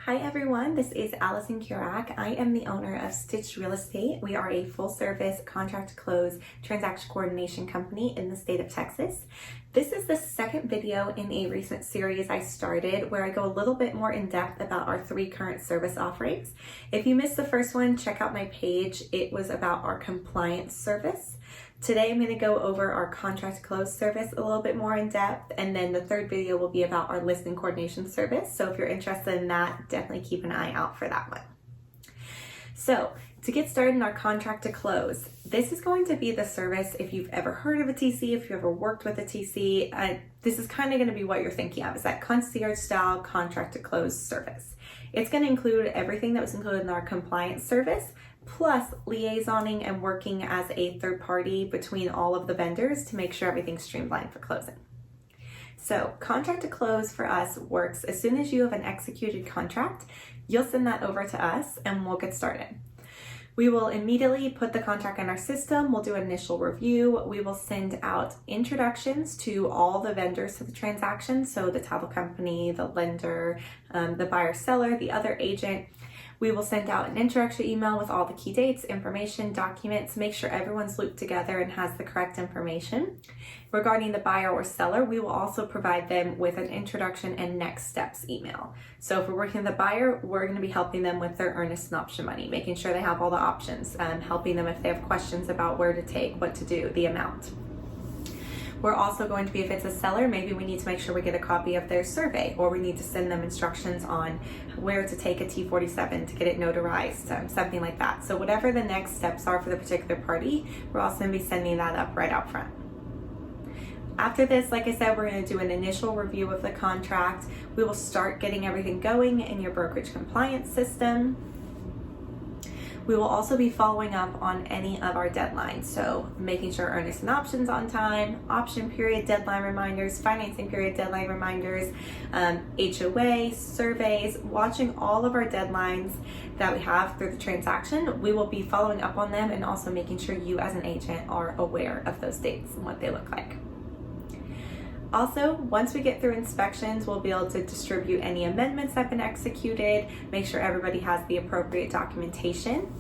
Hi everyone, this is Allison Kurak. I am the owner of Stitch Real Estate. We are a full service contract to close transaction coordination company in the state of Texas. This is the second video in a recent series I started where I go a little bit more in depth about our three current service offerings. If you missed the first one, check out my page. It was about our compliance service. Today I'm going to go over our contract close service a little bit more in depth, and then the third video will be about our listing coordination service. So if you're interested in that, definitely keep an eye out for that one. So to get started in our contract to close, this is going to be the service if you've ever heard of a TC, if you've ever worked with a TC, this is kind of going to be what you're thinking of, is that concierge style contract to close service. It's going to include everything that was included in our compliance service, plus liaisoning and working as a third party between all of the vendors to make sure everything's streamlined for closing. So contract to close for us works as soon as you have an executed contract, you'll send that over to us and we'll get started. We will immediately put the contract in our system. We'll do an initial review. We will send out introductions to all the vendors to the transaction. So the title company, the lender, the buyer seller, the other agent. We will send out an introductory email with all the key dates, information, documents, make sure everyone's looped together and has the correct information. Regarding the buyer or seller, we will also provide them with an introduction and next steps email. So if we're working with the buyer, we're going to be helping them with their earnest and option money, making sure they have all the options, helping them if they have questions about where to take, what to do, the amount. We're also going to be, if it's a seller, maybe we need to make sure we get a copy of their survey, or we need to send them instructions on where to take a T47 to get it notarized, something like that. So whatever the next steps are for the particular party, we're also going to be sending that up right out front. After this, like I said, we're going to do an initial review of the contract. We will start getting everything going in your brokerage compliance system. We will also be following up on any of our deadlines. So making sure earnest and options on time, option period deadline reminders, financing period deadline reminders, HOA, surveys, watching all of our deadlines that we have through the transaction. We will be following up on them and also making sure you as an agent are aware of those dates and what they look like. Also, once we get through inspections, we'll be able to distribute any amendments that have been executed, make sure everybody has the appropriate documentation.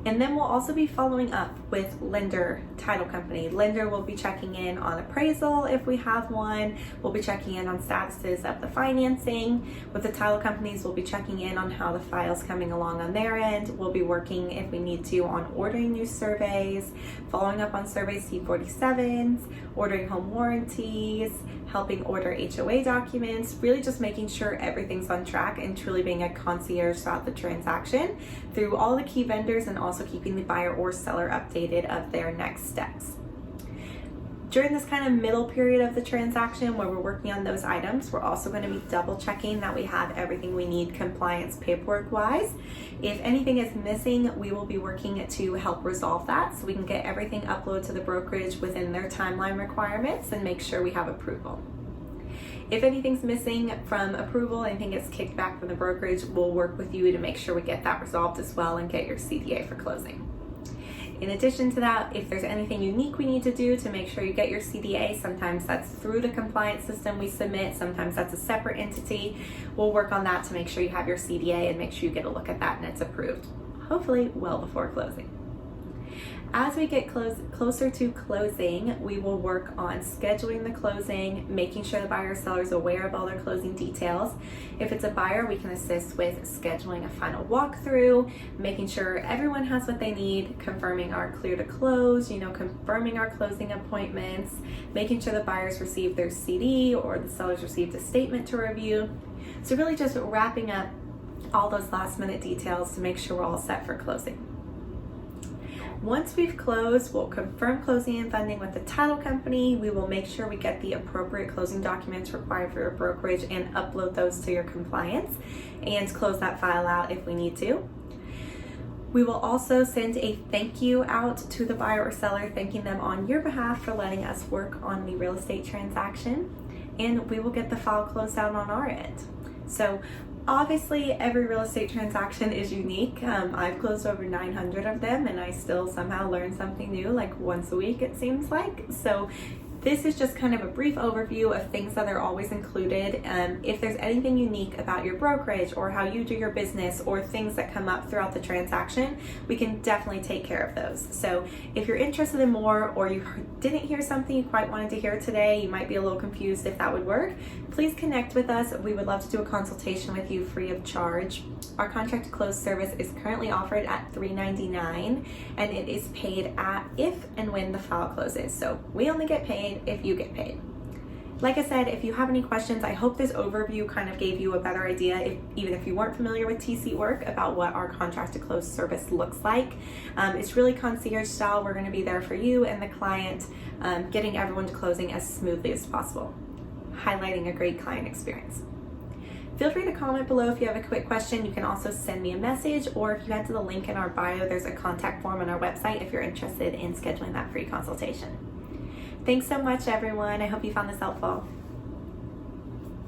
And then we'll also be following up with lender, title company. Lender will be checking in on appraisal if we have one. We'll be checking in on statuses of the financing. With the title companies, we'll be checking in on how the file's coming along on their end. We'll be working, if we need to, on ordering new surveys, following up on surveys T47s, ordering home warranties, helping order HOA documents, really just making sure everything's on track and truly being a concierge throughout the transaction through all the key vendors, and also keeping the buyer or seller updated of their next steps. During this kind of middle period of the transaction where we're working on those items, we're also going to be double checking that we have everything we need compliance paperwork wise. If anything is missing, we will be working to help resolve that so we can get everything uploaded to the brokerage within their timeline requirements and make sure we have approval. If anything's missing from approval, anything gets kicked back from the brokerage, we'll work with you to make sure we get that resolved as well and get your CDA for closing. In addition to that, if there's anything unique we need to do to make sure you get your CDA, sometimes that's through the compliance system we submit, sometimes that's a separate entity. We'll work on that to make sure you have your CDA and make sure you get a look at that and it's approved, hopefully well before closing. As we get closer to closing, we will work on scheduling the closing, making sure the buyer or seller is aware of all their closing details. If it's a buyer, we can assist with scheduling a final walkthrough, making sure everyone has what they need, confirming our clear to close, confirming our closing appointments, making sure the buyers receive their CD or the sellers received a statement to review. So really just wrapping up all those last minute details to make sure we're all set for closing. Once we've closed, we'll confirm closing and funding with the title company. We will make sure we get the appropriate closing documents required for your brokerage and upload those to your compliance and close that file out if we need to. We will also send a thank you out to the buyer or seller, thanking them on your behalf for letting us work on the real estate transaction, and we will get the file closed out on our end. So obviously, every real estate transaction is unique. I've closed over 900 of them and I still somehow learn something new, like once a week it seems like. So This is just kind of a brief overview of things that are always included. If there's anything unique about your brokerage or how you do your business or things that come up throughout the transaction, we can definitely take care of those. So if you're interested in more, or you didn't hear something you quite wanted to hear today, you might be a little confused if that would work, please connect with us. We would love to do a consultation with you free of charge. Our contract to close service is currently offered at $3.99, and it is paid if and when the file closes. So we only get paid if you get paid. Like I said, if you have any questions, I hope this overview kind of gave you a better idea, even if you weren't familiar with TC Work, about what our contract to close service looks like. It's really concierge style. We're going to be there for you and the client, getting everyone to closing as smoothly as possible, highlighting a great client experience. Feel free to comment below if you have a quick question. You can also send me a message, or if you head to the link in our bio, there's a contact form on our website if you're interested in scheduling that free consultation. Thanks so much, everyone. I hope you found this helpful.